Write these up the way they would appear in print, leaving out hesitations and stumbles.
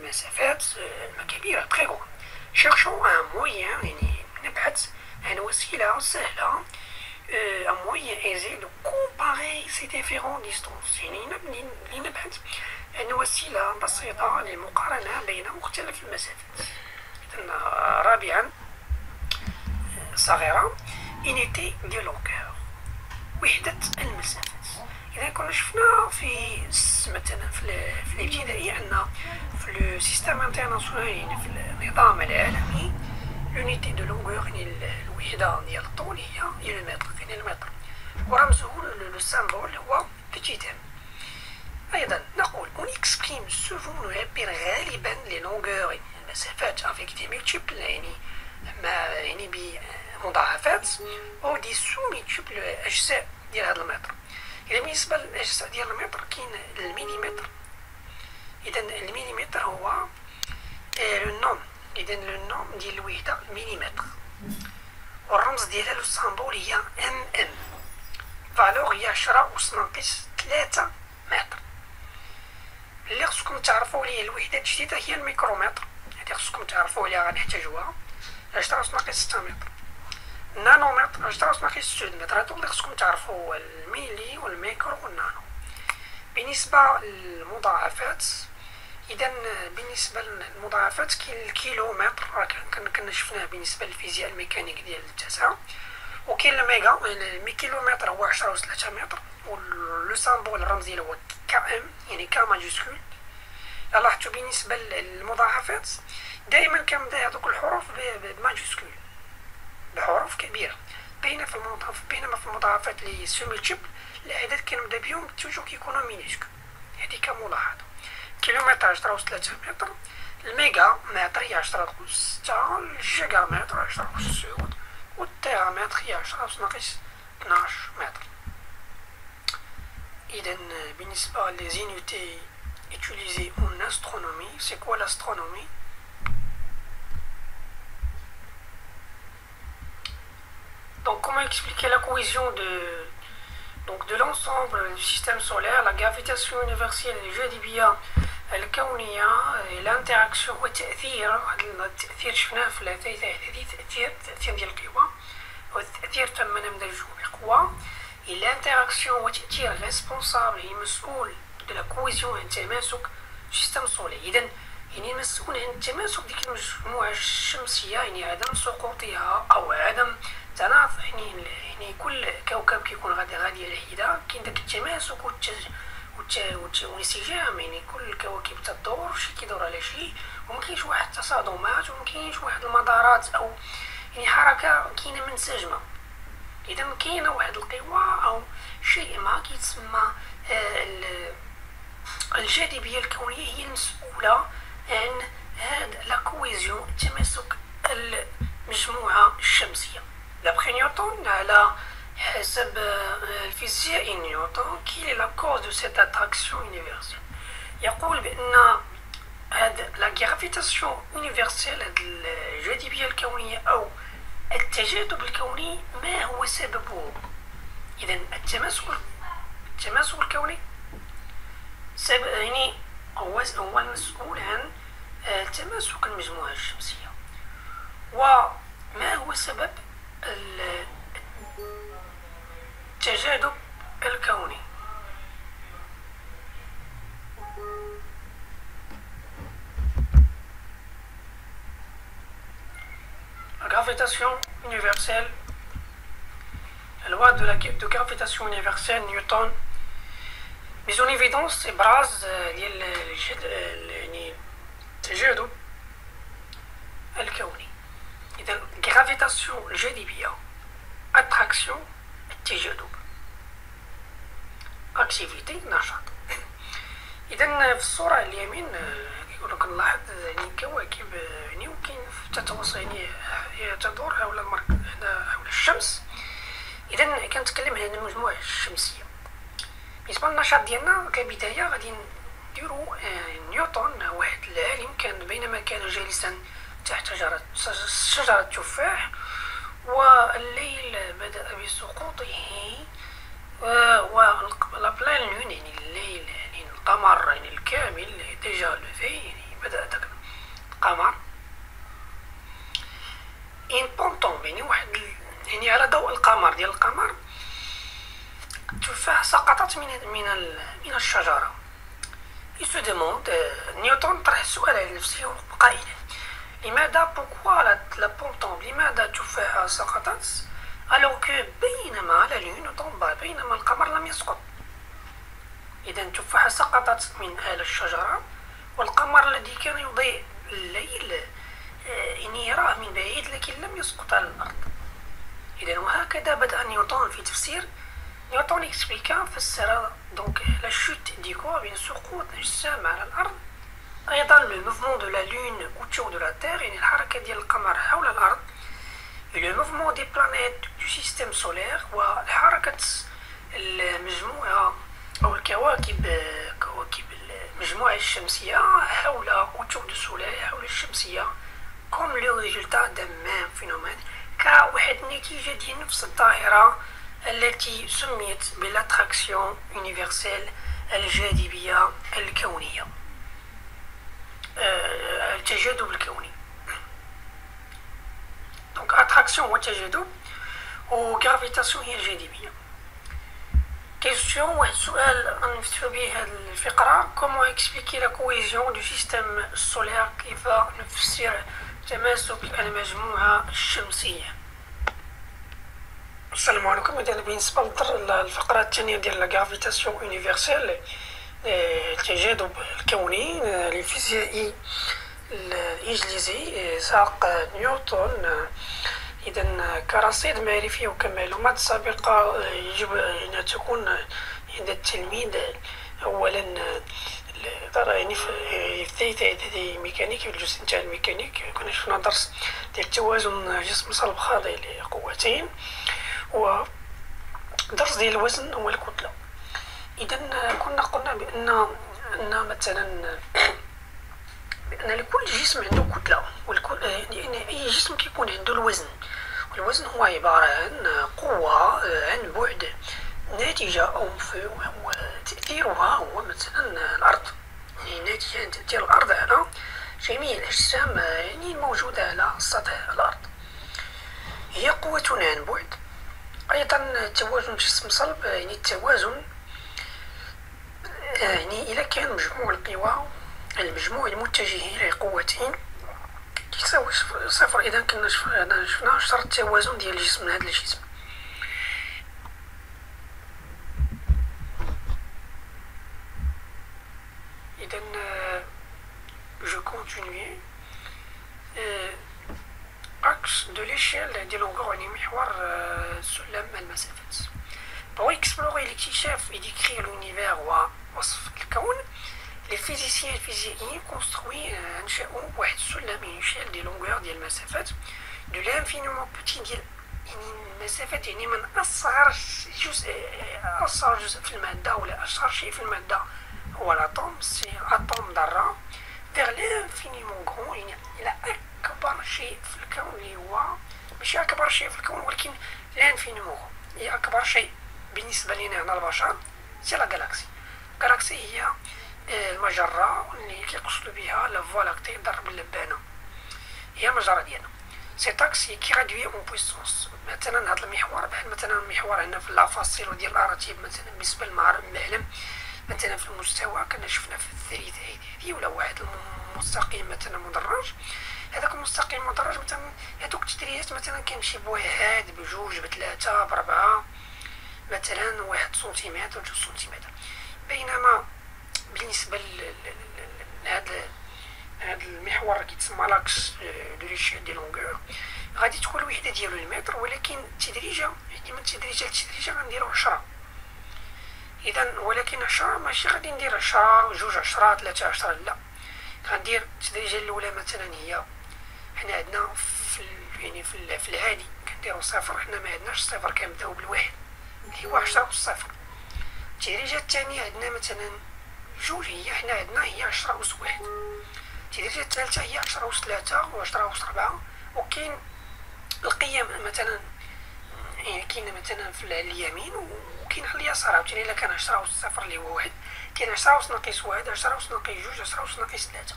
المسافات كبيرة très grande. Cherchons un moyen يعني نبحث عن وسيلة سهلة un moyen aisé de comparer ces différentes distances. يعني لنبحث عن وسيلة بسيطة للمقارنة بين مختلف المسافات. إذن رابعا صغيرة unité de longueur وحدة المسافات. إذا كنا شفنا في مثلا في الابتدائي أن في لو سيستيم انترناسيونال يعني في النظام العالمي l'unité de longueur يعني الوحدة ديال الطول هي المتر يعني المتر ورمزه لو سامبول هو بتي ام. أيضا نقول on exprime souvent نعبر غالبا لي لونغور يعني المسافات avec des multiples يعني بمضاعفات أو دي سو ميتوبل أجزاء ديال هذا المتر. إذا بالنسبة للأجزاء ديال المتر كاين المليمتر. إذا المليمتر هو لو نوم. إذا لو نوم ديال الوحدة المليمتر والرمز ديالها لو سامبول هي ام. فالوغ هي 10 أس ناقص 3 متر. اللي خصكم تعرفوا ليه الوحدة الجديدة هي الميكرومتر. هادي خصكم تعرفوا ليها غنحتاجوها 10 أس ناقص 6 متر. النانومتر 10 أس ناقص 6 متر. هادو اللي خصكم تعرفوا الميلي والميكرو والنانو. بالنسبة للمضاعفات إذا بالنسبة للمضاعفات كاين الكيلومتر راه كنا شفناه بالنسبة للفيزياء الميكانيك ديال التاسعة. وكاين الميغا الكيلومتر هو 10 أس 3 متر ولو سامبول الرمز ديالو هو كام يعني كا ماجيسكول. لاحظتوا بالنسبة للمضاعفات دائما كنبدا هذوك الحروف بماجيسكول بحروف كبيرة بينما في المضاعفات لي سوميتيبل الأعداد كنبدا بهم توجور كيكونوا مينيسكول. هذه كملاحظة. كيلومتر 10 أس 3 متر. الميغا متر هي 10 أس 6. الجيجا متر 10 أس 7 والتيرا متر هي 10 أس ناقص 12 متر. إذا بالنسبة لي زينيتي utilisées en astronomie, c'est quoi l'astronomie? Donc comment expliquer la cohésion de l'ensemble du système solaire, la gravitation universelle, les jeux d'Ibia, الكونية، الانتراكسيون والتأثير. هذا التأثير شفناه في التأثير ديال القوى والتأثير تم نمدرجه بقوة. الانتراكسيون والتأثير ريسبونسابل المسؤول de la cohésion عن تماسك سيستم سولي. إذا يعني المسؤول عن تماسك ديك المجموعة الشمسية يعني عدم سقوطها أو عدم تناثر يعني كل كوكب كيكون غادي على حدة كاين داك التماسك والانسجام يعني كل الكواكب تدور شي كيدور على شي ومكاينش واحد التصادمات ومكاينش واحد المدارات أو يعني حركة كاينة منسجمة. إذا كاينة واحد القوى أو شيء ما كيتسمى الجاذبية الكونية هي المسؤولة عن هاد لا كويزيون تماسك المجموعة الشمسية. دابخي نيوتن على حسب الفيزيائي نيوتن كي لا كوز دو سيت اتراكسيون يونيفرسيل يقول بأن هاد لا غرافيتاسيون يونيفرسيل هاد الجاذبية الكونية أو التجاذب الكوني ما هو سببه. إذا التماسك الكوني يعني هو المسؤول عن تماسك المجموعة الشمسية. وما هو سبب التجاذب الكوني؟ La gravitation universelle, la loi de gravitation universelle Newton mise en évidence إبراز ديال يعني التجاذب الكوني. إذا gravitation الجاذبية attraction التجاذب activité نشاط. إذا في الصورة اليمين يقولك نلاحظ يعني كواكب يعني وكاين تتوصل يعني تدور حول حول الشمس. إذا كنتكلم عن المجموعة الشمسية. بالنسبة للنشاط ديالنا كبداية غادي نديرو نيوتن واحد العالم كان بينما كان جالسا تحت شجرة تفاح والليل بدأ بسقوطه ولا بلان لون يعني الليل يعني القمر يعني الكامل ديجا لوفي يعني بدأ داك القمر ان بونطون، يعني واحد يعني على ضوء القمر ديال القمر تفاح سقطت من الشجرة. يسو دوموند نيوتن طرح السؤال على نفسه قائلا لماذا بوكوا لا بونطون، لماذا تفاحة سقطت alors que بينما لا لون طومبا، بينما القمر لم يسقط. إذا التفاحة سقطت من أعلى الشجرة والقمر الذي كان يضيء الليل يعني يراه من بعيد لكن لم يسقط على الأرض. إذا وهكذا بدأ نيوتن في تفسير. نيوتن إكسبليكا فسر دونك لا شوت دي كور بين سقوط الجسام على الأرض، أيضا لو موفمون دو لا لون autour دو لا تير، يعني الحركة ديال القمر حول الأرض، لو موفمون دي بلانيت دو سيستيم سولير، وحركة المجموعة أو الكواكب، كواكب المجموعة الشمسية حول autour دو سولير، حول الشمسية، كوم لو ريزولتا دان ميم فينومين، كواحد النتيجة ديال نفس الظاهرة التي سميت بالاتراكسيون يونيفرسيل، الجاذبية الكونية، التجاذب الكوني. دونك اتراكسيون هو التجاذب وغرافيتاسيون هي الجاذبية. كيستيون، واحد السؤال غنفتحو به هاد الفقرة، كومون اكسبليكي لا كويزيون دو سيستيم سولير، كيف نفسر تماسك المجموعة الشمسية. السلام عليكم. إذا بالنسبة للفقرة الثانية ديال لا غرافيتاسيون يونيفرسيل، التجاذب الكوني، الفيزيائي الإنجليزي ساق نيوتن. إذا كرصيد معرفي وكمعلومات سابقة يجب أن تكون عند التلميذ أولا يعني في ثالث إعدادي ميكانيكي، في الجزء نتاع الميكانيك كنا شفنا درس ديال توازن جسم صلب خاضع لقوتين، ودرس ديال الوزن والكتلة. إذا كنا قلنا بأن مثلا بأن لكل جسم عنده كتلة، يعني أي جسم كيكون عنده الوزن، والوزن هو عبارة عن قوة عن بعد ناتجة أو تأثيرها هو مثلا الأرض، يعني ناتجة تأثير الأرض على جميع الأجسام يعني الموجودة على سطح الأرض هي قوة عن بعد. أيضا توازن جسم صلب، يعني التوازن يعني إذا كان مجموع القوى، المجموع المتجهين لقوتين يساوي صفر، إذا كنا شفنا شرط التوازن ديال الجسم من هذا الجسم. إذا جو كونتينيي أكس دو ليشيل ديال لونغور، يعني محور سلم المسافات. بغا يكسبلوغي الاكتشاف يديكري لونيفير ووصف الكون، لي فيزيسيان الفيزيائيين كونستروي انشأوا واحد السلم يشيل دي لونغور ديال المسافات دو لانفينيمون بوتي، ديال يعني المسافات يعني من أصغر جزء في المادة ولا أصغر شيء في المادة هو الأطوم، سي أطوم ذرة، vers لانفينيمون غرون، يعني إلى أكبر شيء في الكون اللي هو ماشي أكبر شيء في الكون ولكن لانفينيمون غرون، هي أكبر شيء بالنسبة لنا هنا البشر، سي لا غالاكسي. الغالاكسي هي المجرة اللي كيقصدوا بها لا فوا لاكتي، ضرب اللبانة هي المجرة ديالنا. سي تاكسي كي رادوي اون بويسونس. مثلا هذا المحور بحال مثلا المحور هنا في لافاصيل ديال الأراتيب، مثلا بالنسبة للمعلم مثلا في المستوى كنا شفنا في الثالث إعدادي، ولا واحد المستقيم مثلا مدرج، هذاك المستقيم مدرج مثلا هذوك التدريجات مثلا كيمشي بواحد بجوج بثلاثة بربعة مثلا 1 سنتيمتر 2 سنتيمتر، بينما بالنسبة لهذا المحور كيتسمى لاكس دو ليشيل دي لونغور، غادي تكون الوحدة ديالو المتر، ولكن التدريجة يعني من تدريجة لتدريجة غنديرو 10. إذا ولكن 10 ماشي غادي ندير 10 2 10 3 10، لا، غندير التدريجة الأولى مثلا هي حنا عندنا يعني في العادي كنديرو صفر، حنا ما عندناش صفر، كنبداو بالواحد اللي هو 10 والصفر. التدريجة الثانية عندنا مثلا 2، هي حنا عندنا هي 10 أس 1. التدريجة الثالثة هي 10 أس 3 و 10 أس 4، وكاين القيم مثلا يعني كاين مثلا في اليمين وكاين على اليسار عاوتاني. إلا كان 10 أس 0 اللي هو 1، كاين 10 أس ناقص 1، 10 أس ناقص 2، 10 أس ناقص 3.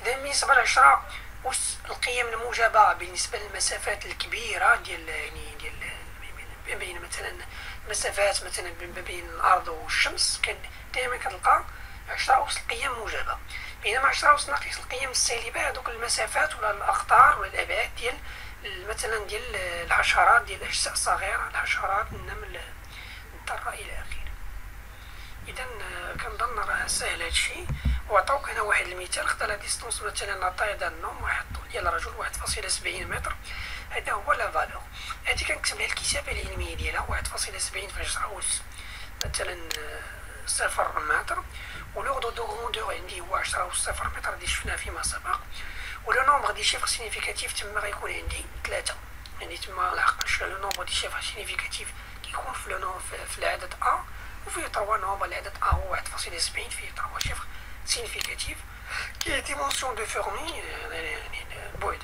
إذا بالنسبة للعشرة أس القيم الموجبة بالنسبة للمسافات الكبيرة ديال يعني ديال ما بين مثلا مسافات مثلا ما بين الأرض والشمس، كان دائما كتلقى 10 أس القيم موجبة، بينما 10 أس ناقص القيم السالبة هذوك المسافات ولا الأقطار ولا الأبعاد ديال مثلا ديال الحشرات، ديال الأجزاء الصغيرة، الحشرات، النمل، الذرة إلى آخره. إذا كنظن راه ساهل هادشي. وعطاوك هنا واحد المثال، خدا لا ديستونس مثلا لا طاي دان نوم، واحد الطول ديال الرجل 1.70 متر، هذا هو لا فالور. هادي كنكتب لها الكتابة العلمية ديالها 1.70 في 10 أس مثلا 0 متر، ولوغدو دو غوندور عندي هو 10 أس 0 متر اللي شفناه فيما سبق، ولو نومبر دي شيفر سينيفيكاتيف تما غيكون عندي 3. يعني تما لحقاش لو نومبر دي شيفر سينيفيكاتيف كيكون في العدد أ، وفيه 3 نومبر. العدد أ هو 1.70 فيه 3 شيفر سينيفيكاتيف كي ديمونسيون دو فورمي، يعني البعد،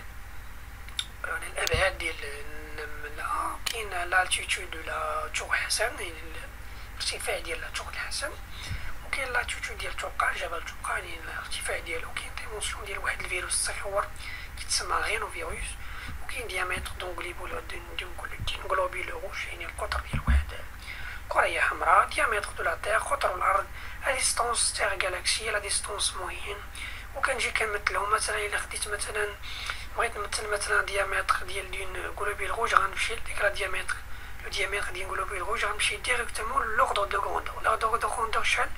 الأبعاد ديال النملة، كاين لالتيتود ولا تشوق حسن، يعني الارتفاع ديال تشوق الحسن، وكاين لالتيتود ديال توقع جبل توقع، يعني الارتفاع ديالو. كاين ديمونسيون ديال واحد الفيروس الصغيور كيتسمى غينو فيروس، وكاين ديامتر دونغلوبيل روج، يعني القطر ديال واحد كرية حمراء، ديامتر دو لا تير، قطر الأرض، لا ديستونس تير غالاكسي، لا ديستونس موين. وكنجي كنمثلهم مثلا إلا خديت مثلا بغيت نمثل مثلا ديامتر ديال دون غلوبيل روج، غنمشي لديك لا ديامتر، لو ديامتر ديال غلوبيل روج غنمشي ديريكتومون لوغدو دو غوندور. لوغدو دو غوندور شحال؟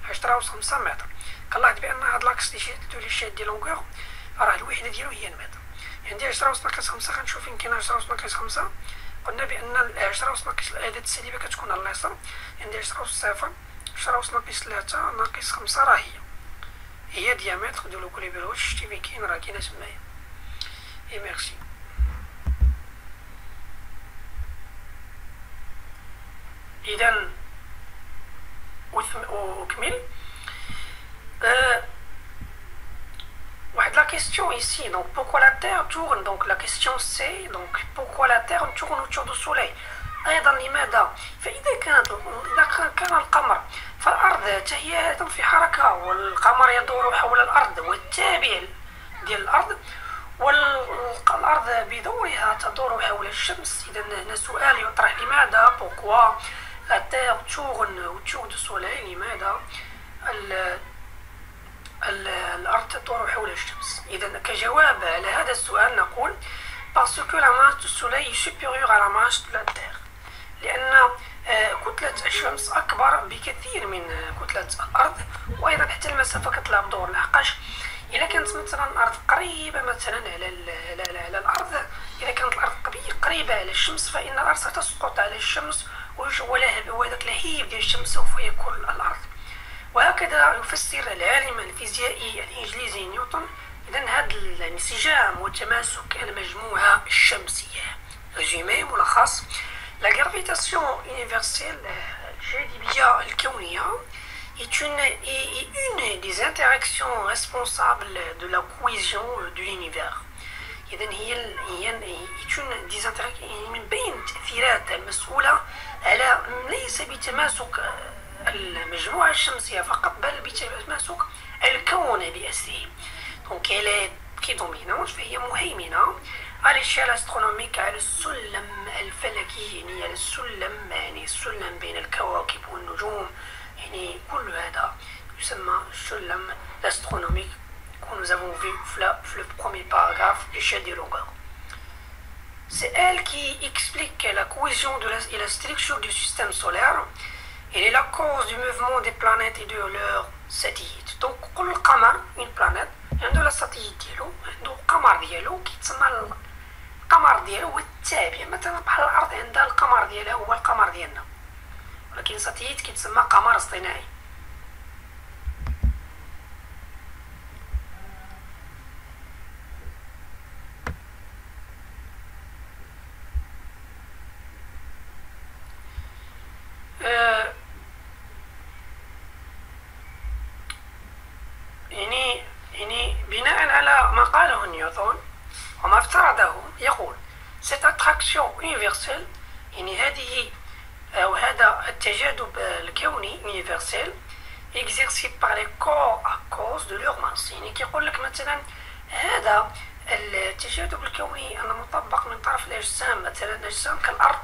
10 أس 5 متر. كنلاحظ بأن هاد لاكس لي شاد ديال لونغور راه الوحدة ديالو هي المتر. عندي 10 أس ناقص 5، غنشوف فين كاين 10 أس ناقص 5. قلنا بأن 10 أس ناقص الأعداد السالبة كتكون على اليسار، عندي 10 أس 0، 10 أس ناقص 3 ناقص 5 راه هي ديامتر دو غلوبيل روج. شتي فين كاين؟ راه كاينة تمايا. اي ميرسي. إذا أكمل. واحد la question ici, donc pourquoi la Terre tourne, donc la question c'est donc pourquoi la Terre tourne autour du Soleil. أيضا لماذا؟ فإذا كان القمر فالأرض هي في حركة، والقمر يدور حول الأرض والتابع ديال الأرض، والأرض بدورها تدور حول الشمس. إذا هنا سؤال يطرح، لماذا pourquoi la Terre tourne autour du Soleil، لماذا الأرض تدور حول الشمس. إذا كجواب على هذا السؤال نقول parce que la masse du Soleil est supérieure à la masse de la Terre، لأن كتلة الشمس أكبر بكثير من كتلة الأرض، وأيضا حتى المسافة كتلعب دور، لحقاش إلا كانت مثلا الأرض قريبة مثلا على الأرض، إذا كانت الأرض قريبة على الشمس فإن الأرض ستسقط على الشمس، وهذاك اللهيب ديال الشمس سوف يأكل الأرض. وهكذا يفسر العالم الفيزيائي الإنجليزي نيوتن إذا هذا الانسجام والتماسك المجموعة الشمسية. ريزومي ملخص: La gravitation universelle, الجاذبية الكونية est une des interactions responsables de la cohésion de l'univers. إذن هي une des interactions من بين التأثيرات المسؤولة على ليس بتماسك المجموعة الشمسية فقط، بل بتماسك الكون بأسره. Donc elle est prédominante، فهي مهيمنة على الشيء أسترونوميك، على السلم الفلكي، يعني على السلم، يعني السلم بين الكواكب والنجوم، يعني كل هذا يسمى السلم الأسترونوميك que nous avons vu le premier paragraphe, l'échelle des longueurs. C'est elle qui explique la cohésion et la structure du système solaire. Elle est la cause du mouvement des planètes et de leurs satellites. Donc كل قمر une planète عنده لا ساتيليت ديالو، عنده قمر ديالو كيتسمى القمر ديالو هو التابع. مثلا بحال الأرض عندها القمر ديالها هو القمر ديالنا، ولكن ساتيليت كيتسمى قمر اصطناعي. يعني بناء على ما قاله نيوتن وما افترضه، يقول cette attraction universelle، يعني هذه أو هذا التجاذب الكوني universel exercé par les corps à corps لوز دو لورمانس، يعني كيقول لك مثلا هذا التجاذب الكوني أنه مطبق من طرف الأجسام، مثلا أجسام كالأرض